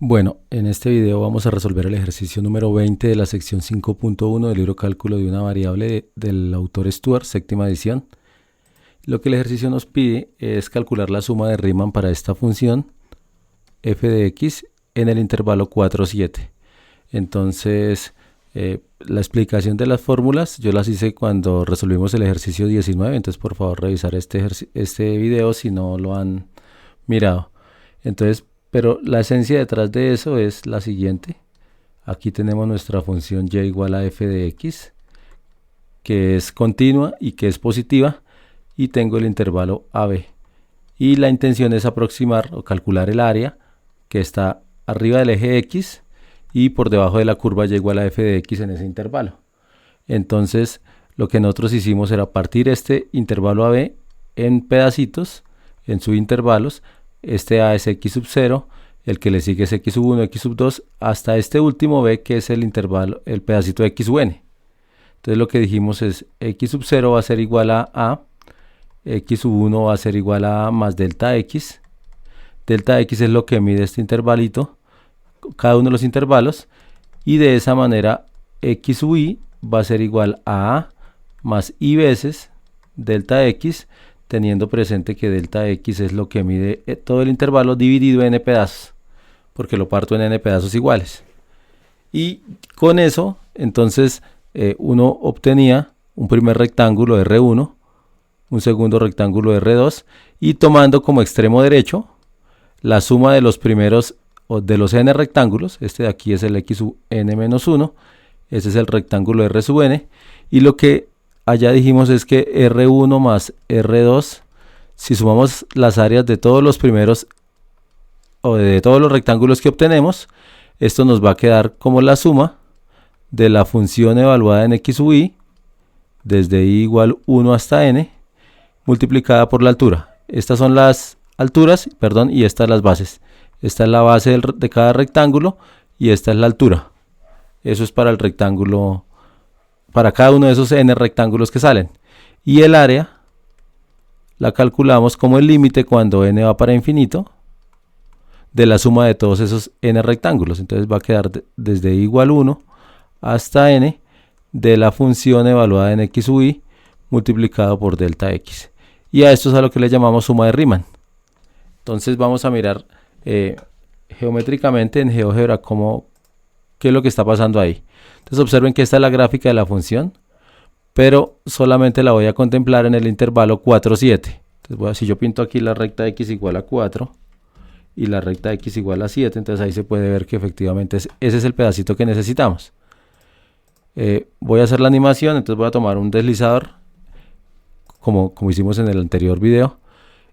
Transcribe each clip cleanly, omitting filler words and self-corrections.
Bueno, en este video vamos a resolver el ejercicio número 20 de la sección 5.1 del libro Cálculo de una variable del autor Stuart, séptima edición. Lo que el ejercicio nos pide es calcular la suma de Riemann para esta función f de x en el intervalo 4, 7. Entonces, la explicación de las fórmulas yo las hice cuando resolvimos el ejercicio 19, entonces por favor revisar este video si no lo han mirado. Entonces, pero la esencia detrás de eso es la siguiente. Aquí tenemos nuestra función y igual a f de x, que es continua y que es positiva, y tengo el intervalo AB. Y la intención es aproximar o calcular el área que está arriba del eje X y por debajo de la curva y igual a f de x en ese intervalo. Entonces, lo que nosotros hicimos era partir este intervalo AB en pedacitos, en subintervalos. Este A es x sub 0, el que le sigue es x sub 1, x sub 2, hasta este último B, que es el intervalo, el pedacito de x sub n. Entonces lo que dijimos es x sub 0 va a ser igual a x sub 1 va a ser igual a más delta x. Delta x es lo que mide este intervalito, cada uno de los intervalos, y de esa manera x sub y va a ser igual a más y veces delta x, teniendo presente que delta x es lo que mide todo el intervalo dividido en n pedazos, porque lo parto en n pedazos iguales. Y con eso, entonces, uno obtenía un primer rectángulo R1, un segundo rectángulo R2, y tomando como extremo derecho la suma de los primeros, o de los n rectángulos, este de aquí es el x sub n menos 1, ese es el rectángulo R sub n, y lo que allá dijimos es que R1 más R2, si sumamos las áreas de todos los primeros o de todos los rectángulos que obtenemos, esto nos va a quedar como la suma de la función evaluada en x sub y, desde y igual 1 hasta n, multiplicada por la altura. Estas son las alturas, perdón, y estas las bases. Esta es la base de cada rectángulo y esta es la altura. Eso es para el rectángulo, para cada uno de esos n rectángulos que salen. Y el área la calculamos como el límite cuando n va para infinito de la suma de todos esos n rectángulos. Entonces va a quedar desde y igual 1 hasta n de la función evaluada en x sub y multiplicado por delta x. Y a esto es a lo que le llamamos suma de Riemann. Entonces vamos a mirar geométricamente en GeoGebra qué es lo que está pasando ahí. Entonces observen que esta es la gráfica de la función, pero solamente la voy a contemplar en el intervalo 4, 7. Entonces si yo pinto aquí la recta x igual a 4 y la recta x igual a 7, entonces ahí se puede ver que efectivamente ese es el pedacito que necesitamos. Voy a hacer la animación, entonces voy a tomar un deslizador, como hicimos en el anterior video,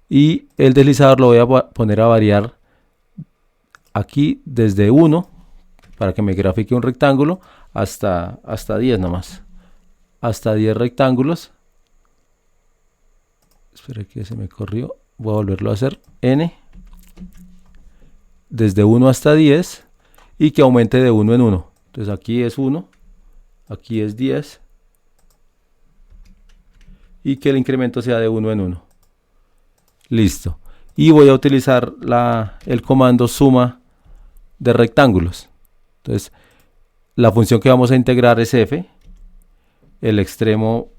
y el deslizador lo voy a poner a variar aquí desde 1, para que me grafique un rectángulo, hasta 10 nomás. Hasta 10 rectángulos. Espera que se me corrió. Voy a volverlo a hacer. N. Desde 1 hasta 10. Y que aumente de 1 en 1. Entonces aquí es 1. Aquí es 10. Y que el incremento sea de 1 en 1. Listo. Y voy a utilizar el comando suma de rectángulos. Entonces, la función que vamos a integrar es f. El extremo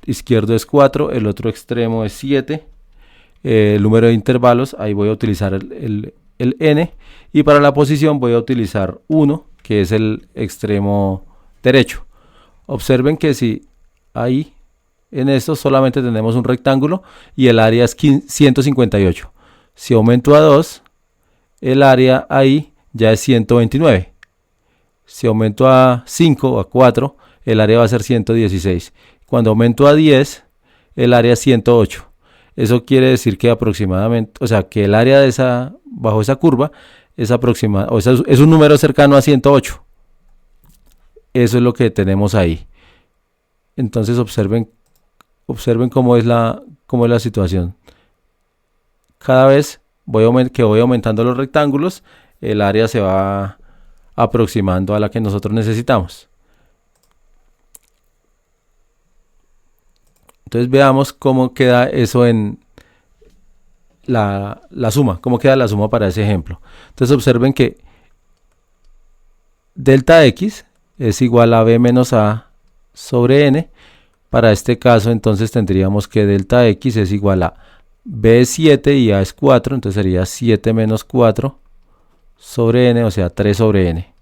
izquierdo es 4, el otro extremo es 7. El número de intervalos, ahí voy a utilizar el n. Y para la posición voy a utilizar 1, que es el extremo derecho. Observen que si ahí en esto solamente tenemos un rectángulo y el área es 158. Si aumento a 2, el área ahí ya es 129. Si aumento a 5 o a 4, el área va a ser 116. Cuando aumento a 10, el área es 108. Eso quiere decir que aproximadamente, o sea, que el área de bajo esa curva es es un número cercano a 108. Eso es lo que tenemos ahí. Entonces observen cómo es la situación. Cada vez que voy aumentando los rectángulos, el área se va aproximando a la que nosotros necesitamos. Entonces veamos cómo queda eso en la suma, cómo queda la suma para ese ejemplo. Entonces observen que delta x es igual a b menos a sobre n. Para este caso entonces tendríamos que delta x es igual a b es 7 y a es 4, entonces sería 7 menos 4 sobre n, o sea 3 sobre n.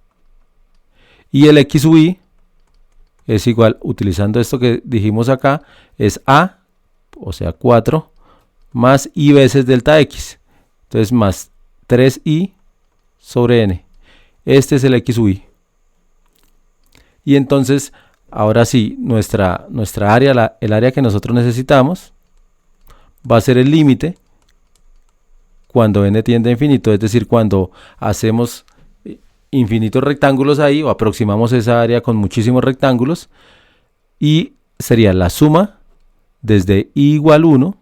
Y el x sub y es igual, utilizando esto que dijimos acá, es a, o sea 4, más i veces delta x. Entonces más 3i sobre n. Este es el x sub y. Y entonces, ahora sí, nuestra área, el área que nosotros necesitamos, va a ser el límite cuando n tiende a infinito, es decir, cuando hacemos infinitos rectángulos ahí, o aproximamos esa área con muchísimos rectángulos, y sería la suma desde i igual 1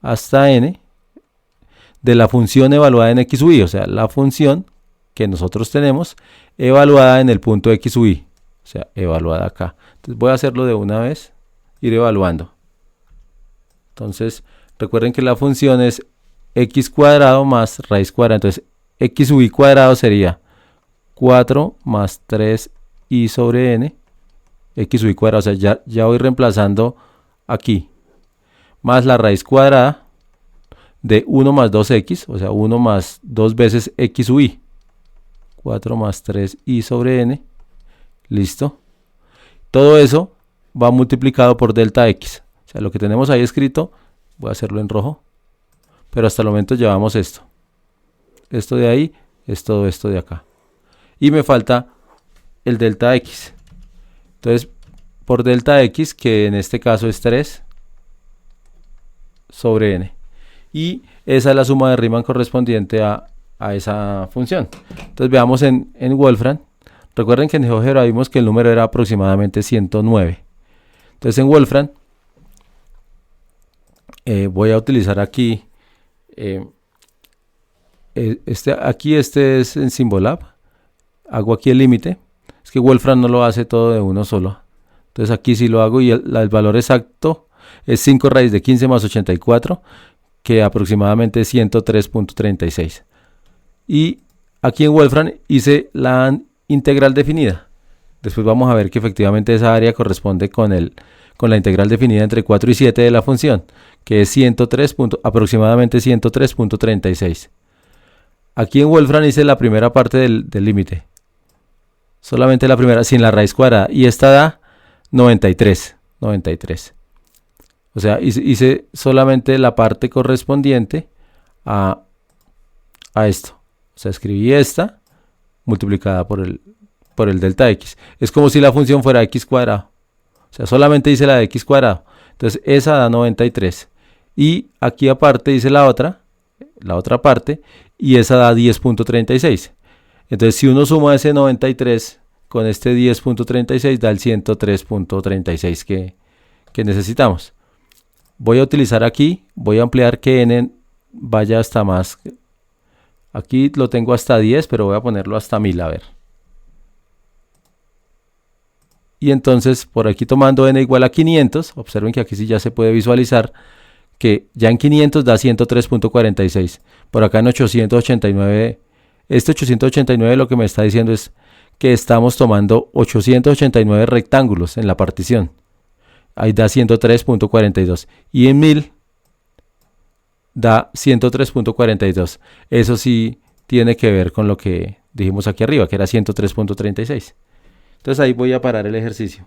hasta n de la función evaluada en x sub y, o sea, la función que nosotros tenemos evaluada en el punto x sub y, o sea, evaluada acá. Entonces voy a hacerlo de una vez, ir evaluando. Entonces recuerden que la función es x cuadrado más raíz cuadrada, entonces x sub y cuadrado sería 4 más 3i sobre n, x sub y cuadrado, o sea, ya voy reemplazando aquí, más la raíz cuadrada de 1 más 2x, o sea, 1 más 2 veces x sub y, 4 más 3i sobre n, listo. Todo eso va multiplicado por delta x, o sea, lo que tenemos ahí escrito, voy a hacerlo en rojo, pero hasta el momento llevamos esto. Esto de ahí es todo esto de acá. Y me falta el delta x. Entonces, por delta x, que en este caso es 3 sobre n. Y esa es la suma de Riemann correspondiente a esa función. Entonces veamos en Wolfram. Recuerden que en GeoGebra vimos que el número era aproximadamente 109. Entonces en Wolfram voy a utilizar aquí este es en Symbolab. Hago aquí el límite. Es que Wolfram no lo hace todo de uno solo. Entonces aquí sí lo hago y el valor exacto es 5 raíz de 15 más 84, que aproximadamente es 103.36. Y aquí en Wolfram hice la integral definida. Después vamos a ver que efectivamente esa área corresponde con la integral definida entre 4 y 7 de la función, que es aproximadamente 103.36. Aquí en Wolfram hice la primera parte del límite. Solamente la primera, sin la raíz cuadrada. Y esta da 93. O sea, hice solamente la parte correspondiente a esto. O sea, escribí esta multiplicada por el delta x. Es como si la función fuera x cuadrado. O sea, solamente hice la de x cuadrado. Entonces, esa da 93. Y aquí aparte hice la otra parte, y esa da 10.36. Entonces, si uno suma ese 93 con este 10.36, da el 103.36 que necesitamos. Voy a utilizar aquí, voy a ampliar que n vaya hasta más. Aquí lo tengo hasta 10, pero voy a ponerlo hasta 1000, a ver. Y entonces, por aquí tomando n igual a 500, observen que aquí sí ya se puede visualizar que ya en 500 da 103.46. Por acá en 889, este 889 lo que me está diciendo es que estamos tomando 889 rectángulos en la partición. Ahí da 103.42. Y en 1000 da 103.42. Eso sí tiene que ver con lo que dijimos aquí arriba, que era 103.36. Entonces ahí voy a parar el ejercicio.